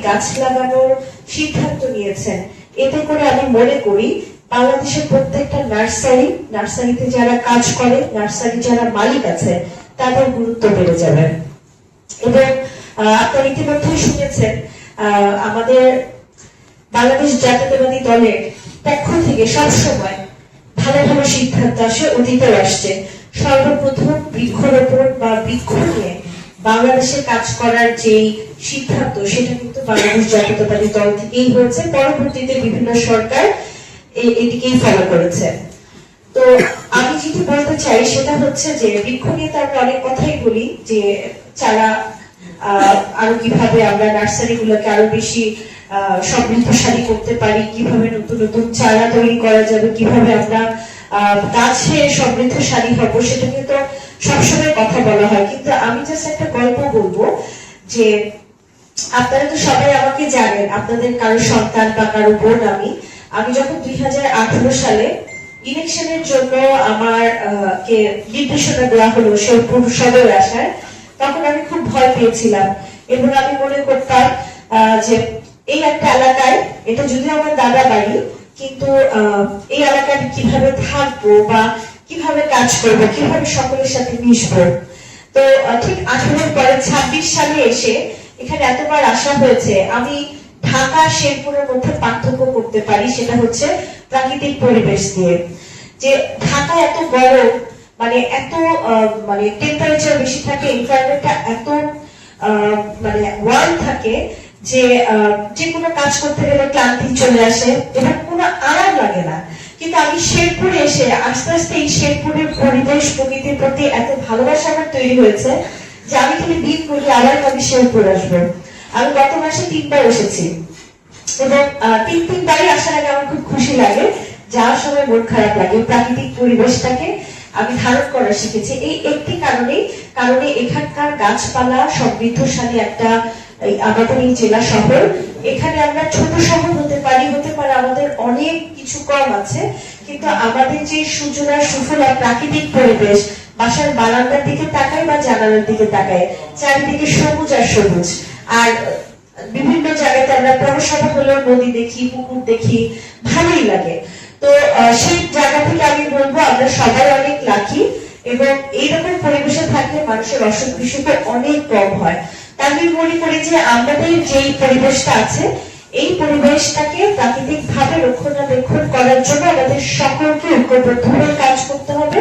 গাছ লাগানোর সিদ্ধান্ত নিয়েছেন, এতে করে আমি মনে করি বাংলাদেশের প্রত্যেকটা নার্সারিতে যারা কাজ করে, নার্সারি যারা মালিক আছে, তাদের গুরুত্ব বেড়ে যাবে। এবং আপনারা ইতিমধ্যে শুনেছেন আমাদের বাংলাদেশ জাতীয়তাবাদী দলের পক্ষ থেকে সবসময় ভালো ভালো সিদ্ধান্ত আসে, অতীতেও আসছে। সর্বপ্রথম বৃক্ষরোপণ বা বৃক্ষ নিয়ে বাংলাদেশে কাজ করার যে সিদ্ধান্ত, সেটা কিন্তু বাংলাদেশ জাতীয়তাবাদী দল থেকেই হয়েছে। পরবর্তীতে বিভিন্ন সরকার এদিকেই ফলো করেছে। তো আমি যেটি বলতে চাই সেটা হচ্ছে যে বৃক্ষ নিয়ে তো আমরা অনেক কথাই বলি, যে চারা আরো কিভাবে আমরা নার্সারি গুলোকে আরো বেশি সমৃদ্ধশালী করতে পারি, কিভাবে নতুন নতুন চারা তৈরি করা যাবে, কিভাবে আমরা গাছে সমৃদ্ধশালী হবো, সেটা নিয়ে তো সবসময় কথা বলা হয়। কিন্তু আমি জাস্ট একটা গল্প বলবো, যে আপনারা তো সবাই আমাকে জানেন, আপনাদের কারো সন্তান বা কারো বোন আমি যখন 2018 সালে ইলেকশনের জন্য আমার কে নির্দেশনা দেওয়া হলো শেরপুর সদর আসার, তখন আমি খুব ভয় পেয়েছিলাম এবং আমি মনে করতাম যে এই একটা এলাকায়, এটা যদিও আমার দাদা বাড়ি, কিন্তু এই এলাকায় কিভাবে থাকবো বা কিভাবে কাজ করবো, কিভাবে সকলের সাথে মিশবো। তো ঠিক 18 পরে 26 সালে এসে এখানে এতবার আসা হয়েছে, আমি ঢাকা শেরপুরের মধ্যে পার্থক্য করতে পারি, সেটা হচ্ছে প্রাকৃতিক পরিবেশ দিয়ে। যে ঢাকা এত গরম, মানে এত মানে টেম্পারেচার বেশি থাকে, এনভায়রনমেন্টটা এত মানে ওয়ার্ম থাকে যে যে কোনো কাজ করতে গেলে ক্লান্তি চলে আসে এবং কোনো আরাম লাগে না। কিন্তু আমি শেরপুরে এসে আস্তে আস্তে এই শেরপুরের পরিবেশ প্রকৃতির প্রতি এত ভালোবাসা আমার তৈরি হয়েছে যে আমি খালি দিন বলি আবার আমি শেরপুর আসবো। আমি গত মাসে 3বার এসেছি এবং তিনবারই আসার আগে আমার খুব খুশি লাগে, যাওয়ার সময় মন খারাপ লাগে। প্রাকৃতিক পরিবেশটাকে আমি ধারণ করা শিখেছি এই একটি কারণে এখানকার গাছপালা সমৃদ্ধশালী একটা আমাদের এই জেলা শহর। এখানে আমরা ছোট শহর হতে পারে আমাদের অনেক কিছু কম আছে, কিন্তু আমাদের যে সুজলা সুফলা প্রাকৃতিক পরিবেশ, বাসার বারান্দার দিকে তাকাই বা জানালার দিকে তাকাই, চারিদিকে সবুজ আর সবুজ। আর বিভিন্ন জায়গাতে আমরা পৌরসভা হলেও নদী দেখি, পুকুর দেখি, ভালোই লাগে। তো সেই জায়গা থেকে আমি বলবো আমরা সবাই অনেক লাকি এবং এইরকম পরিবেশে থাকলে মানুষের অসুখ বিসুখে অনেক কম হয়। তাই আমি মনে করি যে আমাদের যেই পরিবেশটা আছে, এই পরিবেশটাকে প্রাকৃতিক ভাবে রক্ষণাবেক্ষণ করার জন্য আমাদের সকলকে ঐক্যবদ্ধভাবে কাজ করতে হবে।